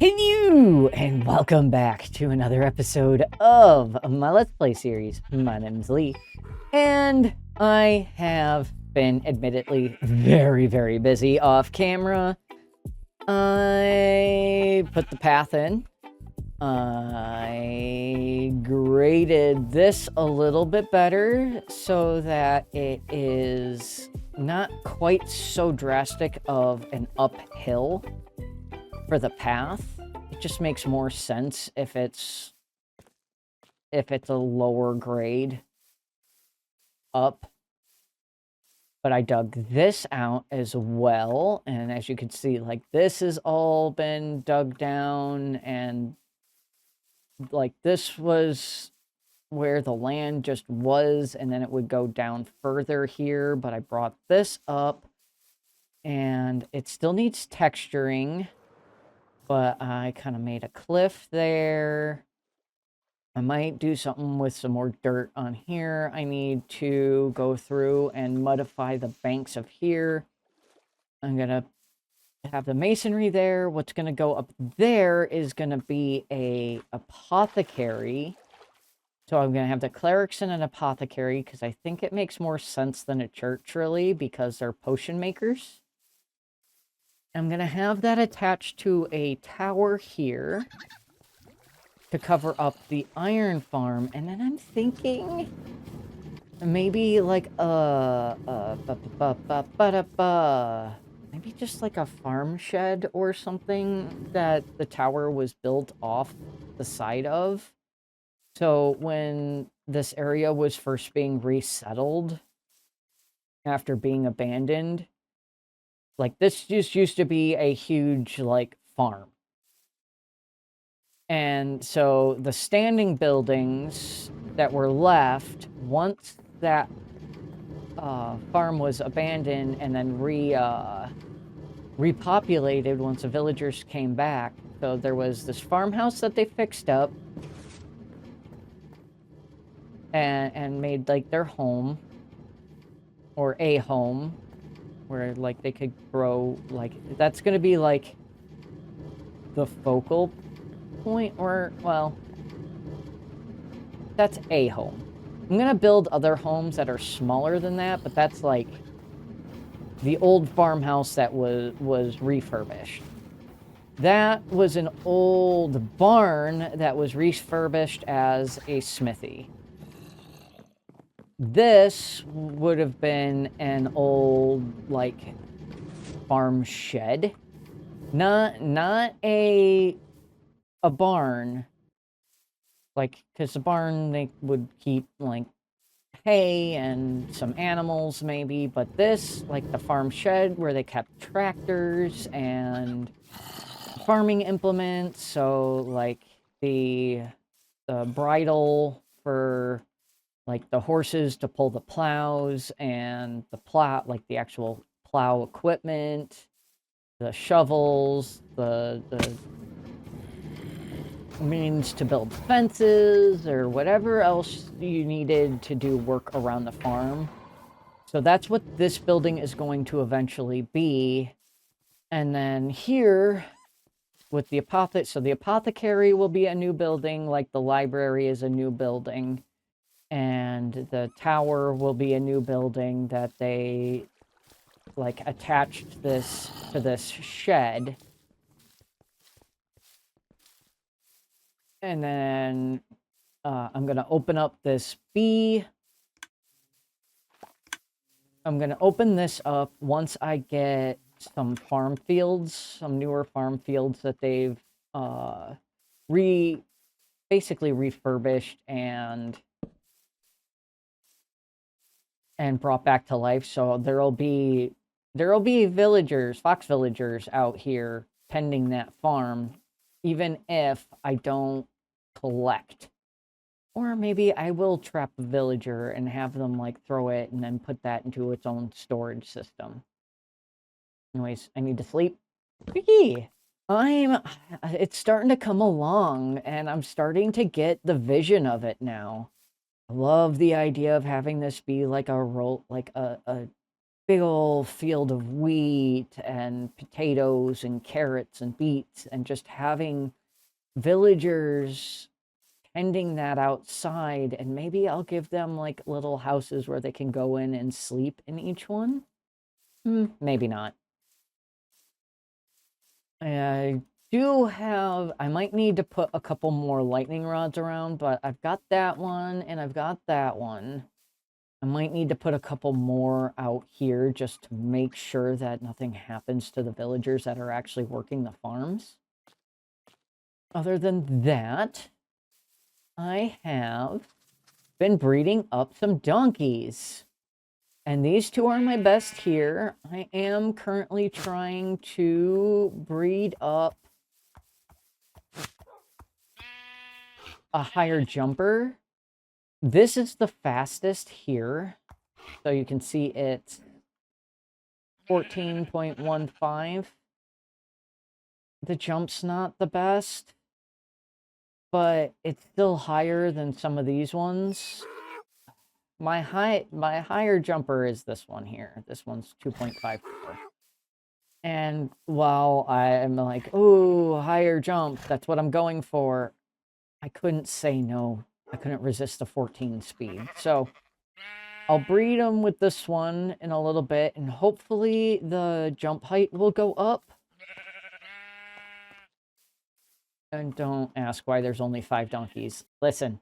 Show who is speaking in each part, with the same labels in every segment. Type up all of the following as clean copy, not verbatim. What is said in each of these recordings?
Speaker 1: Hello, and welcome back to another episode of my Let's Play series. My name's Lee, and I have been admittedly very busy off camera. I put the path in. I graded this a little bit better so that it is not quite so drastic of an uphill for the path. It just makes more sense if it's a lower grade up. But I dug this out as well, and as you can see, like, this has all been dug down, and like this was where the land just was, and then it would go down further here, but I brought this up, and it still needs texturing. But I kind of made a cliff there. I might do something with some more dirt on here. I need to go through and modify the banks of here. I'm going to have the masonry there. What's going to go up there is going to be a apothecary. So I'm going to have the clerics and an apothecary because I think it makes more sense than a church, really, because they're potion makers. I'm going to have that attached to a tower here to cover up the iron farm. And then I'm thinking maybe like maybe just like a farm shed or something that the tower was built off the side of. So when this area was first being resettled after being abandoned, like, this just used to be a huge, like, farm. And so the standing buildings that were left, once that farm was abandoned and then repopulated once the villagers came back. So there was this farmhouse that they fixed up and made, like, their home, or a home, where, like, they could grow, like, that's gonna be, like, the focal point, or, well, that's a home. I'm gonna build other homes that are smaller than that, but that's, like, the old farmhouse that was refurbished. That was an old barn that was refurbished as a smithy. This would have been an old, like, farm shed. Not a barn. Like, because the barn, they would keep, like, hay and some animals, maybe. But this, like, the farm shed where they kept tractors and farming implements. So, like, the bridle for, like, the horses to pull the plows, and the plow, like, the actual plow equipment, the shovels, the means to build fences, or whatever else you needed to do work around the farm. So that's what this building is going to eventually be. And then here, with the so the apothecary will be a new building, like the library is a new building. And the tower will be a new building that they, like, attached this to this shed. And then I'm going to open up this B. I'm going to open this up once I get some farm fields, some newer farm fields that they've basically refurbished and brought back to life. So there'll be villagers, fox villagers out here tending that farm, even if I don't collect. Or maybe I will trap a villager and have them, like, throw it and then put that into its own storage system. Anyways, I need to sleep. Whee! It's starting to come along, and I'm starting to get the vision of it now. I love the idea of having this be like a big old field of wheat and potatoes and carrots and beets, and just having villagers tending that outside, and maybe I'll give them like little houses where they can go in and sleep in each one. Maybe not. I I might need to put a couple more lightning rods around, but I've got that one and I've got that one. I might need to put a couple more out here just to make sure that nothing happens to the villagers that are actually working the farms. Other than that, I have been breeding up some donkeys. And these two are my best here. I am currently trying to breed up a higher jumper. This is the fastest here. So you can see it's 14.15. The jump's not the best, but it's still higher than some of these ones. My higher jumper is this one here. This one's 2.54. And while I'm like, oh, higher jump, that's what I'm going for, I couldn't say no. I couldn't resist the 14 speed. So I'll breed them with this one in a little bit, and hopefully the jump height will go up. And don't ask why there's only 5 donkeys. Listen,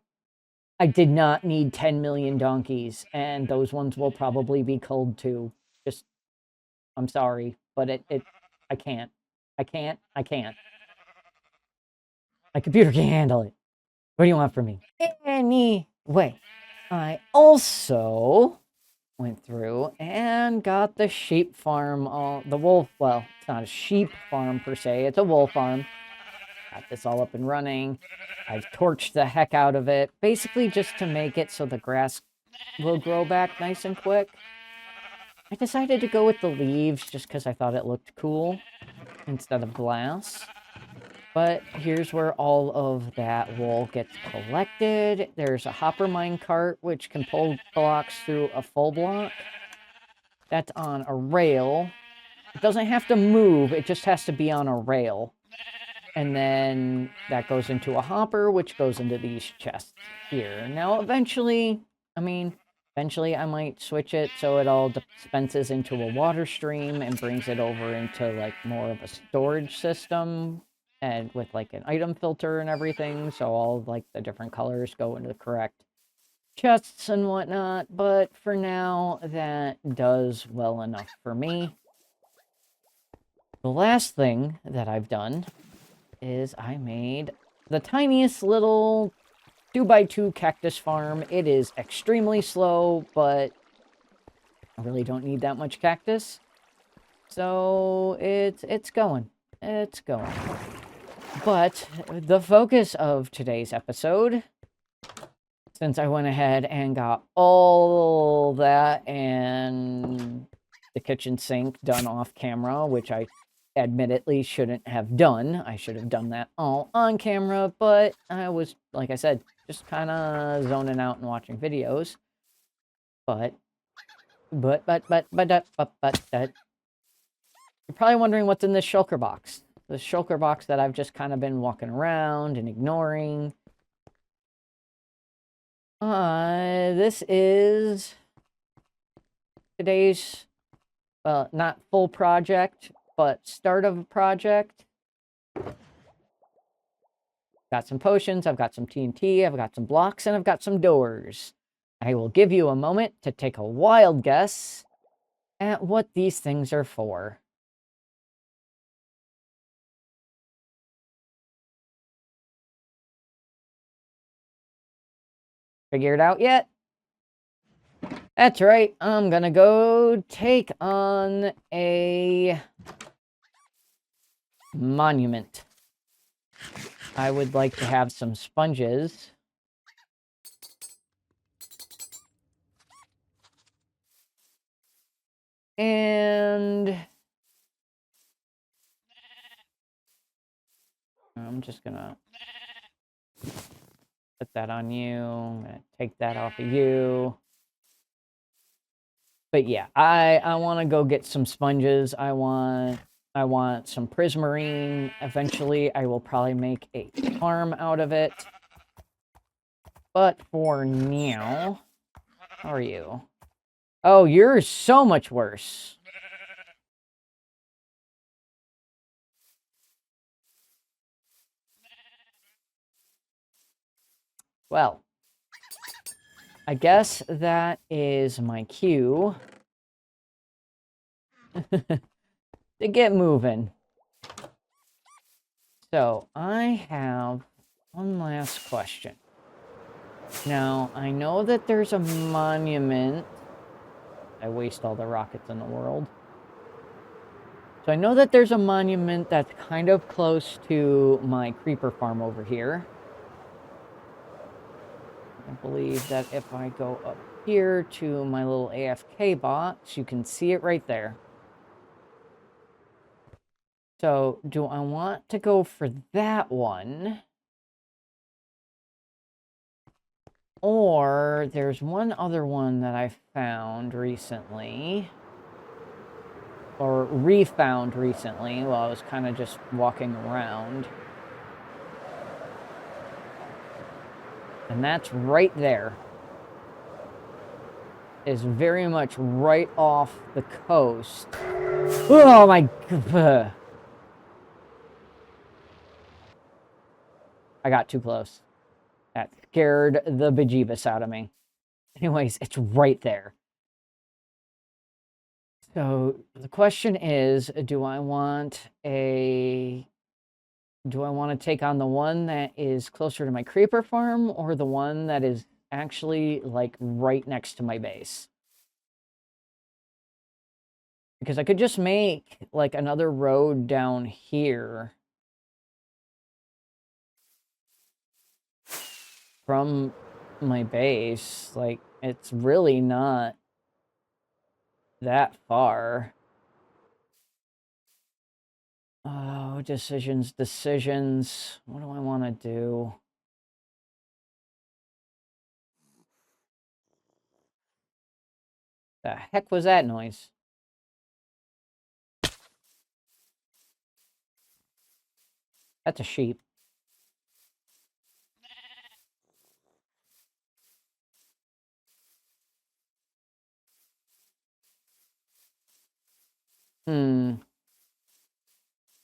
Speaker 1: I did not need 10 million donkeys, and those ones will probably be culled too. Just, I'm sorry, but I can't. I can't. My computer can't handle it. What do you want from me? Anyway, I also went through and got the sheep farm, the wolf, well, it's not a sheep farm per se, it's a wolf farm. Got this all up and running. I've torched the heck out of it, basically just to make it so the grass will grow back nice and quick. I decided to go with the leaves just because I thought it looked cool instead of glass. But here's where all of that wool gets collected. There's a hopper mine cart, which can pull blocks through a full block. That's on a rail. It doesn't have to move, it just has to be on a rail. And then that goes into a hopper, which goes into these chests here. Now, eventually I might switch it so it all dispenses into a water stream and brings it over into like more of a storage system, and with like an item filter and everything, so all like the different colors go into the correct chests and whatnot. But for now, that does well enough for me. The last thing that I've done is I made the tiniest little 2x2 cactus farm. It is extremely slow, but I really don't need that much cactus. So it's going. It's going. But the focus of today's episode, since I went ahead and got all that and the kitchen sink done off camera, which I admittedly shouldn't have done. I should have done that all on camera, but I was, like I said, just kind of zoning out and watching videos. But you're probably wondering what's in this shulker box. The shulker box that I've just kind of been walking around and ignoring. This is today's, well, not full project, but start of a project. Got some potions, I've got some TNT, I've got some blocks, and I've got some doors. I will give you a moment to take a wild guess at what these things are for. Figure it out yet? That's right, I'm gonna go take on a monument. I would like to have some sponges. And I'm just gonna put that on you. I'm gonna take that off of you. But yeah, I want to go get some sponges. I want some prismarine. Eventually, I will probably make a farm out of it. But for now, how are you? Oh, you're so much worse. Well, I guess that is my cue to get moving. So, I have one last question. Now, I know that there's a monument. I waste all the rockets in the world. So I know that there's a monument that's kind of close to my creeper farm over here. I believe that if I go up here to my little AFK box, you can see it right there. So, do I want to go for that one? Or there's one other one that I found recently. Or refound recently while I was kind of just walking around. And that's right there. Is very much right off the coast. Oh my god. I got too close. That scared the bejeebus out of me. Anyways, it's right there. So the question is, do I want to take on the one that is closer to my creeper farm or the one that is actually like right next to my base? Because I could just make like another road down here from my base. Like, it's really not that far. Oh, decisions. What do I want to do? The heck was that noise? That's a sheep.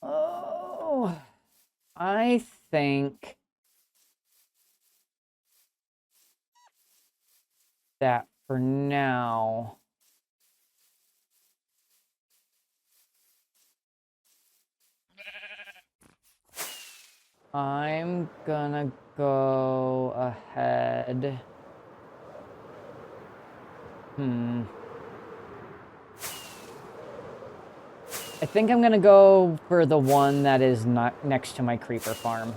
Speaker 1: Oh, I think that for now, I'm gonna go ahead. I think I'm gonna go for the one that is not next to my creeper farm.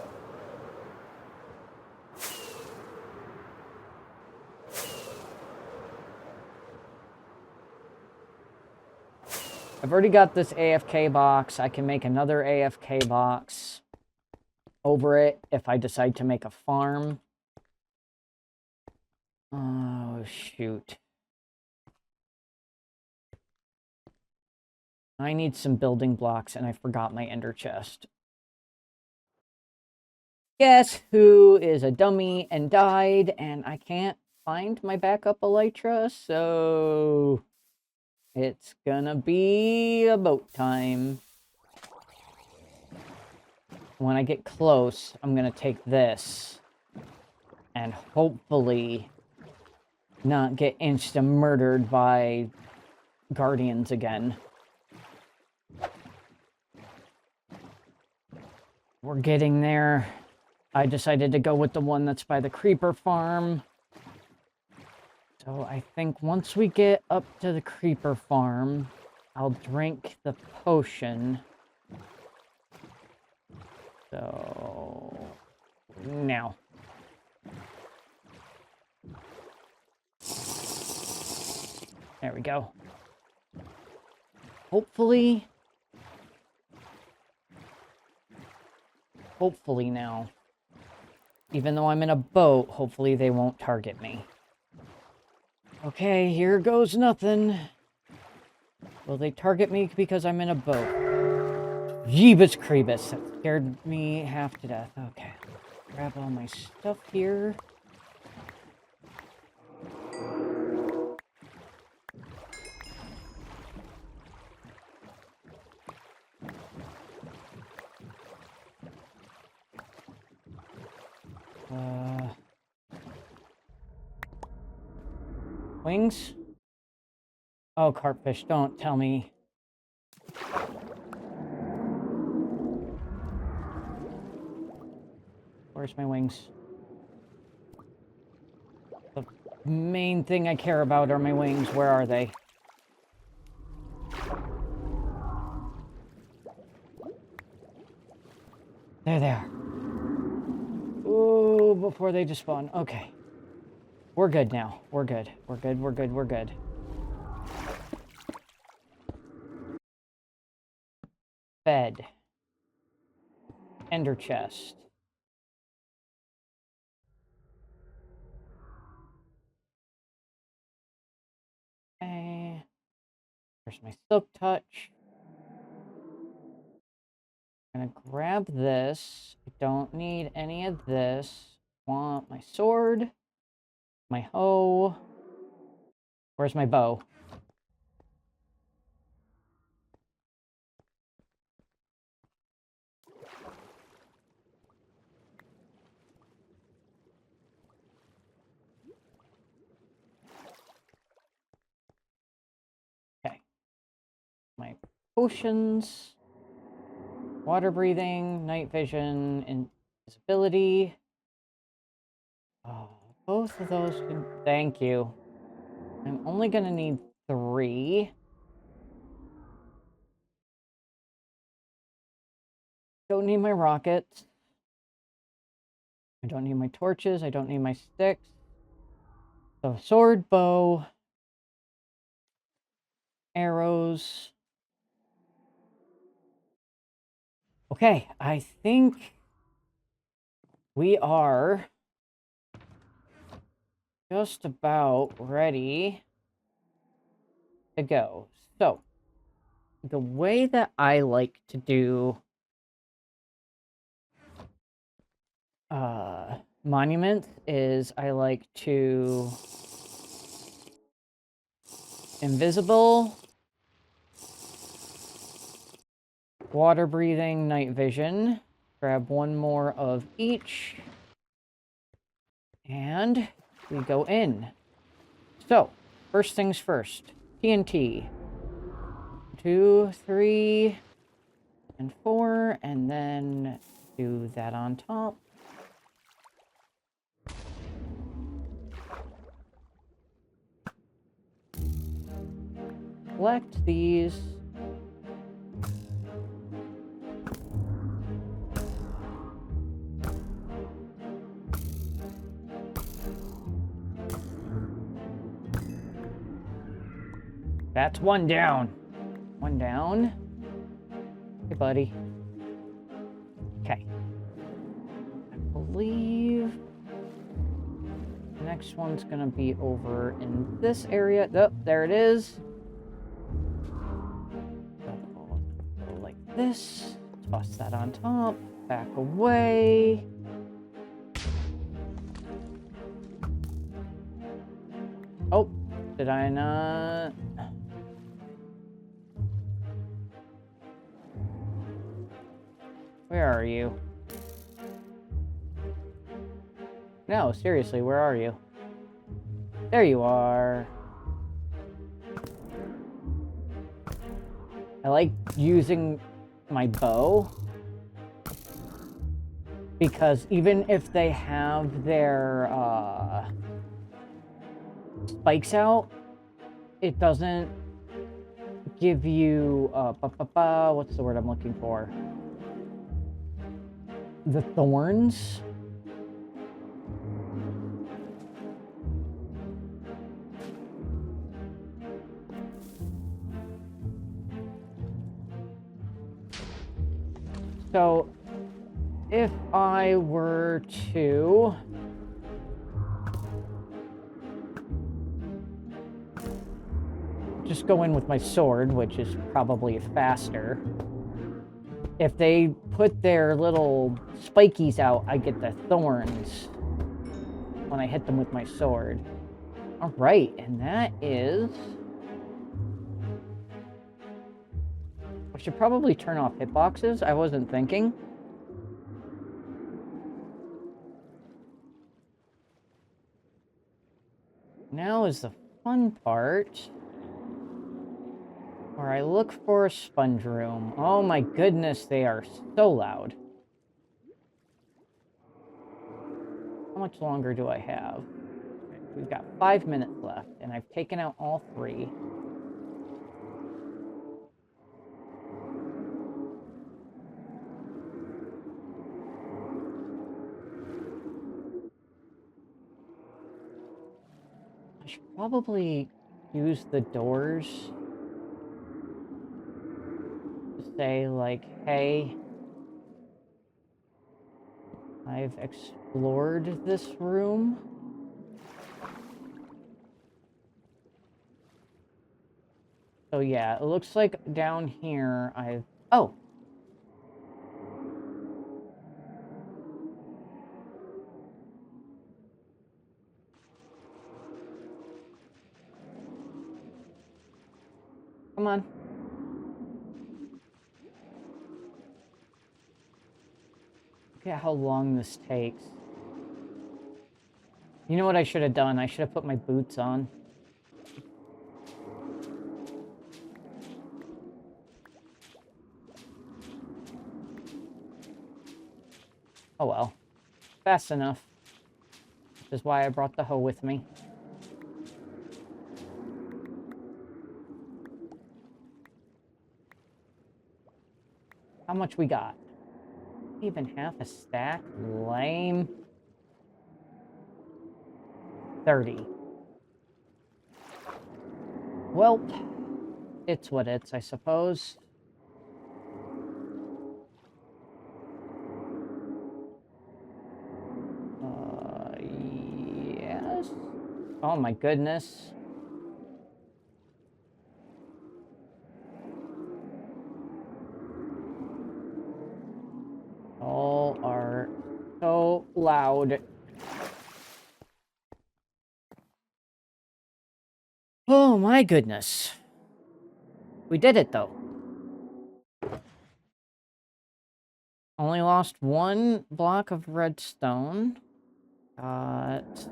Speaker 1: I've already got this AFK box. I can make another AFK box over it if I decide to make a farm. Oh, shoot. I need some building blocks, and I forgot my ender chest. Guess who is a dummy and died, and I can't find my backup elytra, so it's gonna be a boat time. When I get close, I'm gonna take this and hopefully not get insta-murdered by guardians again. We're getting there. I decided to go with the one that's by the creeper farm. So I think once we get up to the creeper farm, I'll drink the potion. So now. There we go. Hopefully now. Even though I'm in a boat, hopefully they won't target me. Okay, here goes nothing. Will they target me because I'm in a boat? Jeebus Creebus. That scared me half to death. Okay. Grab all my stuff here. Wings? Oh, carpfish, don't tell me. Where's my wings? The main thing I care about are my wings. Where are they? There they are. Ooh, before they despawn. Okay. We're good now. We're good. We're good. We're good. We're good. Bed. Ender chest. Okay. There's my silk touch. I'm gonna grab this. I don't need any of this. Want my sword. My hoe. Where's my bow? Okay. My potions. Water breathing, night vision, invisibility. Oh, both of those can... Thank you. I'm only gonna need 3. Don't need my rockets. I don't need my torches. I don't need my sticks. So sword, bow, arrows. Okay, I think we are just about ready to go. So, the way that I like to do monuments is I like to invisible, water breathing, night vision. Grab one more of each. And we go in. So, first things first. TNT. 2, 3, and 4. And then do that on top. Collect these. That's one down. One down. Hey, buddy. Okay. I believe the next one's gonna be over in this area. Oh, there it is. Go like this. Toss that on top. Back away. Oh, did I not? Where are you? No, seriously, where are you? There you are. I like using my bow because even if they have their spikes out, it doesn't give you what's the word I'm looking for? The thorns. So, if I were to just go in with my sword, which is probably faster. If they put their little spikies out, I get the thorns when I hit them with my sword. All right, and that is... I should probably turn off hitboxes. I wasn't thinking. Now is the fun part, where I look for a sponge room. Oh my goodness, they are so loud. How much longer do I have? We've got 5 minutes left, and I've taken out all 3. I should probably use the doors to say, like, hey, I've explored this room. So yeah, it looks like down here I've... Oh! Come on. Look at how long this takes. You know what I should have done? I should have put my boots on. Oh well. Fast enough. Which is why I brought the hoe with me. How much we got? Even half a stack? Lame. 30. Well, it's what it's, I suppose. Yes. Oh my goodness. All are so loud. Oh my goodness. We did it though. Only lost 1 block of redstone. Got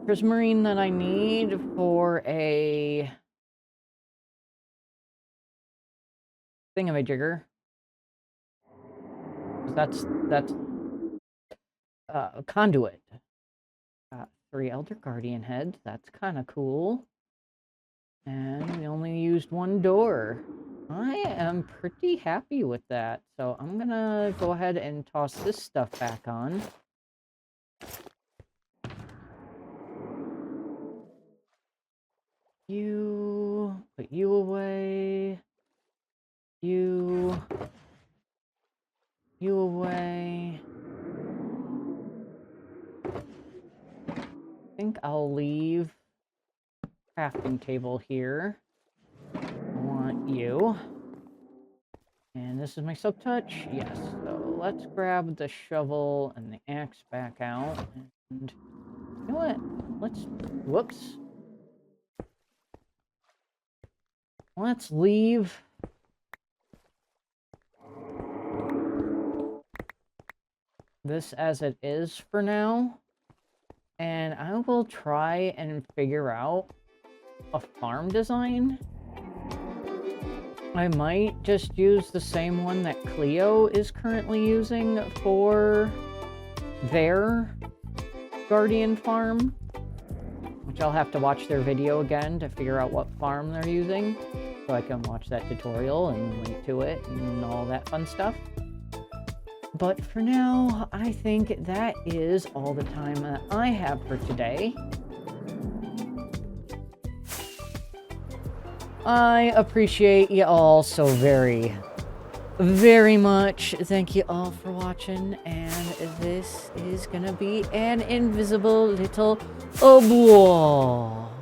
Speaker 1: prismarine that I need for a thingamajigger. That's conduit. Got 3 Elder Guardian heads. That's kind of cool. And we only used 1 door. I am pretty happy with that. So I'm gonna go ahead and toss this stuff back on. You... put you away. You away. I think I'll leave crafting table here. I want you. And this is my silk touch. Yes. So let's grab the shovel and the axe back out. And you know what? Let's... whoops. Let's leave... this as it is for now, and I will try and figure out a farm design. I might just use the same one that Cleo is currently using for their Guardian farm, which I'll have to watch their video again to figure out what farm they're using, so I can watch that tutorial and link to it and all that fun stuff. But for now, I think that is all the time that I have for today. I appreciate you all so very, very much. Thank you all for watching, and this is gonna be an invisible little ball.